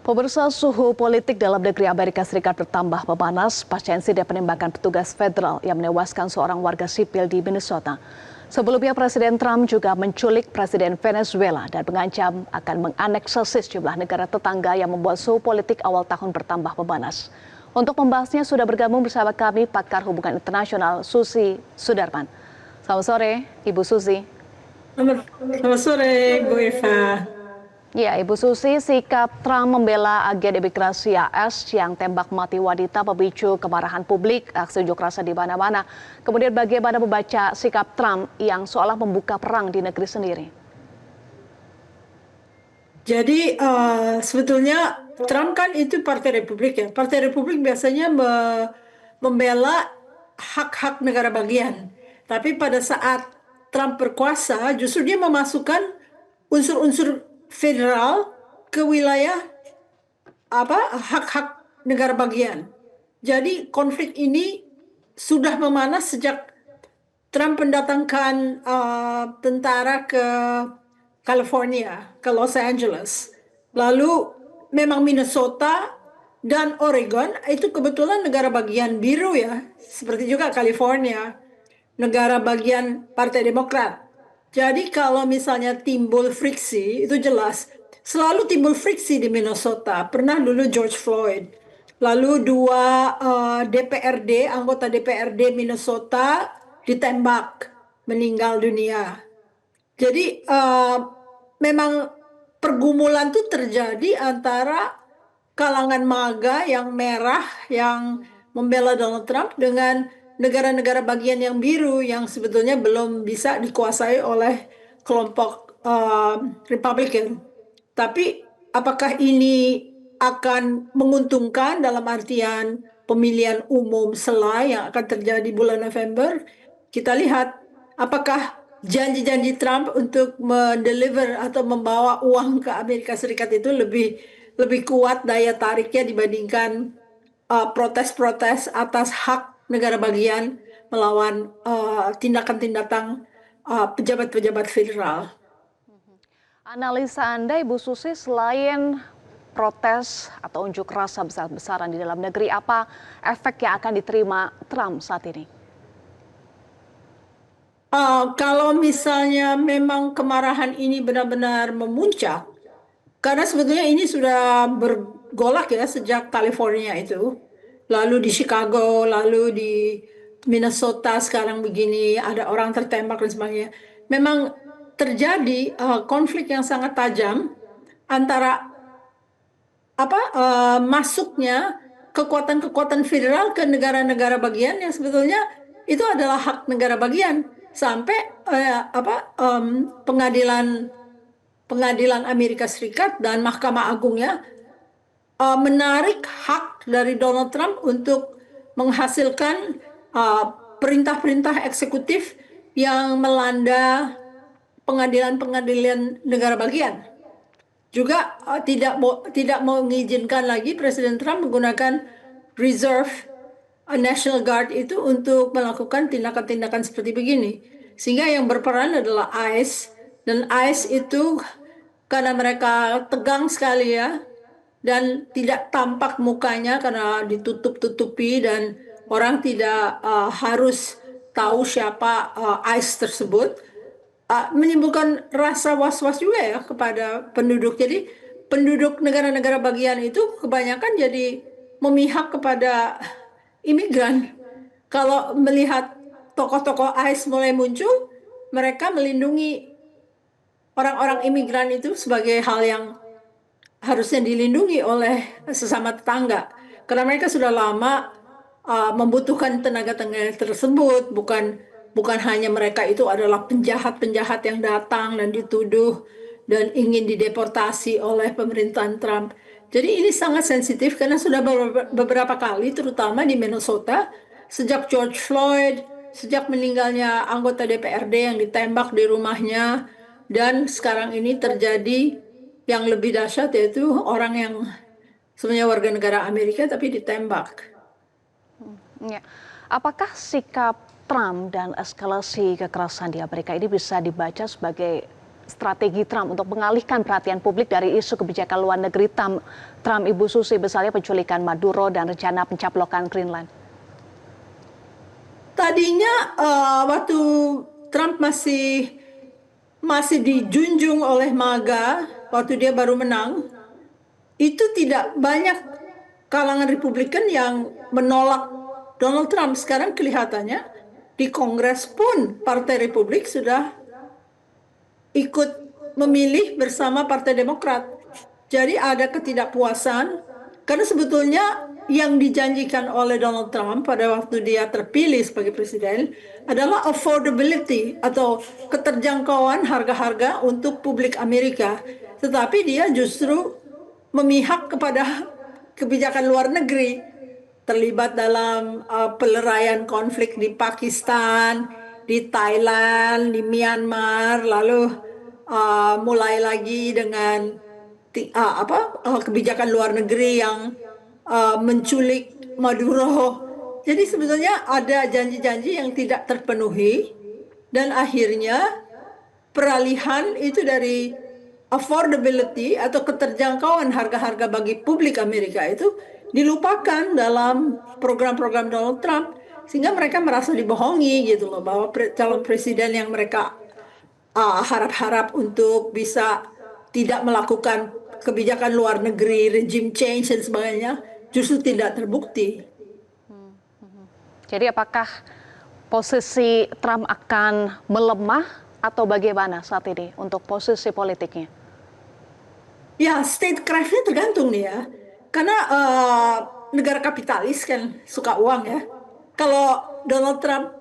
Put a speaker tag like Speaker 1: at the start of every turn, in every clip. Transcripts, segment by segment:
Speaker 1: Pemirsa, suhu politik dalam negeri Amerika Serikat bertambah memanas pasca insiden penembakan petugas federal yang menewaskan seorang warga sipil di Minnesota. Sebelumnya Presiden Trump juga menculik Presiden Venezuela dan mengancam akan menganeksasi sejumlah negara tetangga yang membuat suhu politik awal tahun bertambah memanas. Untuk membahasnya sudah bergabung bersama kami pakar hubungan internasional Susi Sudarman. Selamat sore, Ibu Susi.
Speaker 2: Selamat sore, Bu Eva.
Speaker 1: Ya, Ibu Susi, sikap Trump membela agen imigrasi AS yang tembak mati wanita memicu kemarahan publik, aksi unjuk rasa di mana-mana. Kemudian bagaimana membaca sikap Trump yang seolah membuka perang di negeri sendiri?
Speaker 2: Jadi sebetulnya Trump kan itu Partai Republik ya. Partai Republik biasanya membela hak-hak negara bagian. Tapi pada saat Trump berkuasa, justru dia memasukkan unsur-unsur federal ke wilayah hak-hak negara bagian. Jadi konflik ini sudah memanas sejak Trump mendatangkan tentara ke California, ke Los Angeles. Lalu memang Minnesota dan Oregon itu kebetulan negara bagian biru ya, seperti juga California, negara bagian Partai Demokrat. Jadi kalau misalnya timbul friksi, itu jelas. Selalu timbul friksi di Minnesota. Pernah dulu George Floyd. Lalu dua anggota DPRD Minnesota ditembak, meninggal dunia. Jadi memang pergumulan itu terjadi antara kalangan MAGA yang merah, yang membela Donald Trump dengan negara-negara bagian yang biru yang sebetulnya belum bisa dikuasai oleh kelompok Republican. Tapi apakah ini akan menguntungkan dalam artian pemilihan umum selai yang akan terjadi bulan November? Kita lihat apakah janji-janji Trump untuk mendeliver atau membawa uang ke Amerika Serikat itu lebih kuat daya tariknya dibandingkan protes-protes atas hak negara bagian melawan tindakan-tindakan pejabat-pejabat federal.
Speaker 1: Analisa Anda, Ibu Susi, selain protes atau unjuk rasa besar-besaran di dalam negeri, apa efek yang akan diterima Trump saat ini?
Speaker 2: Kalau misalnya memang kemarahan ini benar-benar memuncak, karena sebetulnya ini sudah bergolak ya sejak California itu, lalu di Chicago, lalu di Minnesota sekarang begini, ada orang tertembak dan sebagainya. Memang terjadi konflik yang sangat tajam antara masuknya kekuatan-kekuatan federal ke negara-negara bagian yang sebetulnya itu adalah hak negara bagian sampai pengadilan Amerika Serikat dan Mahkamah Agungnya menarik hak dari Donald Trump untuk menghasilkan perintah-perintah eksekutif yang melanda pengadilan-pengadilan negara bagian. Juga tidak mengizinkan lagi Presiden Trump menggunakan Reserve National Guard itu untuk melakukan tindakan-tindakan seperti begini. Sehingga yang berperan adalah ICE, dan ICE itu karena mereka tegang sekali ya, dan tidak tampak mukanya karena ditutup-tutupi dan orang tidak harus tahu siapa ICE tersebut, menimbulkan rasa was-was juga ya kepada penduduk. Jadi penduduk negara-negara bagian itu kebanyakan jadi memihak kepada imigran. Kalau melihat tokoh-tokoh ICE mulai muncul, mereka melindungi orang-orang imigran itu sebagai hal yang harusnya dilindungi oleh sesama tetangga. Karena mereka sudah lama membutuhkan tenaga-tenaga tersebut, bukan hanya mereka itu adalah penjahat-penjahat yang datang dan dituduh dan ingin dideportasi oleh pemerintahan Trump. Jadi ini sangat sensitif karena sudah beberapa kali, terutama di Minnesota, sejak George Floyd, sejak meninggalnya anggota DPRD yang ditembak di rumahnya, dan sekarang ini terjadi yang lebih dahsyat yaitu orang yang sebenarnya warga negara Amerika tapi ditembak.
Speaker 1: Ya. Apakah sikap Trump dan eskalasi kekerasan di Amerika ini bisa dibaca sebagai strategi Trump untuk mengalihkan perhatian publik dari isu kebijakan luar negeri Trump, Ibu Susi, misalnya penculikan Maduro dan rencana pencaplokan Greenland?
Speaker 2: Tadinya waktu Trump masih dijunjung oleh MAGA waktu dia baru menang, itu tidak banyak kalangan Republikan yang menolak Donald Trump. Sekarang kelihatannya di Kongres pun Partai Republik sudah ikut memilih bersama Partai Demokrat. Jadi ada ketidakpuasan karena sebetulnya yang dijanjikan oleh Donald Trump pada waktu dia terpilih sebagai presiden adalah affordability atau keterjangkauan harga-harga untuk publik Amerika. Tetapi dia justru memihak kepada kebijakan luar negeri, terlibat dalam peleraian konflik di Pakistan, di Thailand, di Myanmar, lalu mulai lagi dengan kebijakan luar negeri yang menculik Maduro. Jadi sebetulnya ada janji-janji yang tidak terpenuhi dan akhirnya peralihan itu dari affordability atau keterjangkauan harga-harga bagi publik Amerika itu dilupakan dalam program-program Donald Trump, sehingga mereka merasa dibohongi gitu loh, bahwa calon presiden yang mereka harap-harap untuk bisa tidak melakukan kebijakan luar negeri, regime change dan sebagainya, justru tidak terbukti.
Speaker 1: Jadi apakah posisi Trump akan melemah atau bagaimana saat ini untuk posisi politiknya?
Speaker 2: Ya, statecraft-nya tergantung nih ya. Karena negara kapitalis kan suka uang ya. Kalau Donald Trump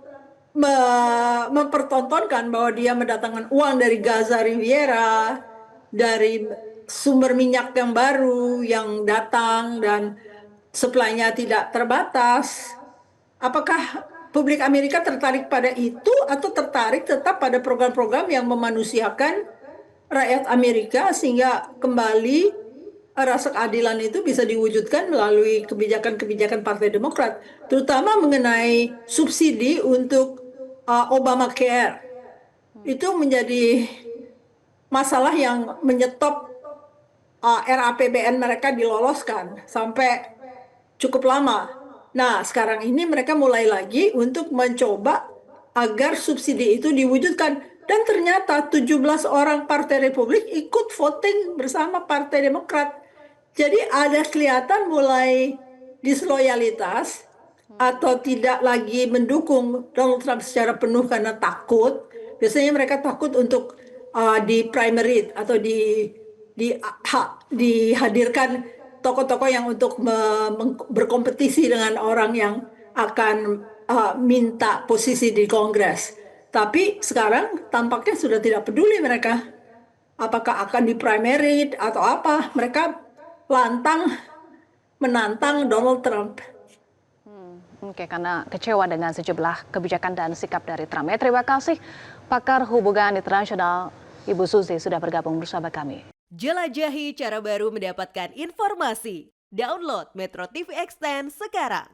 Speaker 2: mempertontonkan bahwa dia mendatangkan uang dari Gaza Riviera, dari sumber minyak yang baru yang datang dan supply-nya tidak terbatas, apakah publik Amerika tertarik pada itu atau tertarik tetap pada program-program yang memanusiakan rakyat Amerika sehingga kembali rasa keadilan itu bisa diwujudkan melalui kebijakan-kebijakan Partai Demokrat, terutama mengenai subsidi untuk Obamacare. Itu menjadi masalah yang menyetop RAPBN mereka diloloskan sampai cukup lama. Nah, sekarang ini mereka mulai lagi untuk mencoba agar subsidi itu diwujudkan. Dan ternyata 17 orang Partai Republik ikut voting bersama Partai Demokrat. Jadi ada kelihatan mulai disloyalitas atau tidak lagi mendukung Donald Trump secara penuh karena takut. Biasanya mereka takut untuk di primary atau dihadirkan tokoh-tokoh yang untuk berkompetisi dengan orang yang akan minta posisi di Kongres. Tapi sekarang tampaknya sudah tidak peduli mereka. Apakah akan di primary atau apa. Mereka lantang menantang Donald Trump.
Speaker 1: Oke, karena kecewa dengan sejumlah kebijakan dan sikap dari Trump. Terima kasih pakar hubungan internasional Ibu Susi sudah bergabung bersama kami.
Speaker 3: Jelajahi cara baru mendapatkan informasi. Download Metro TV Extend sekarang.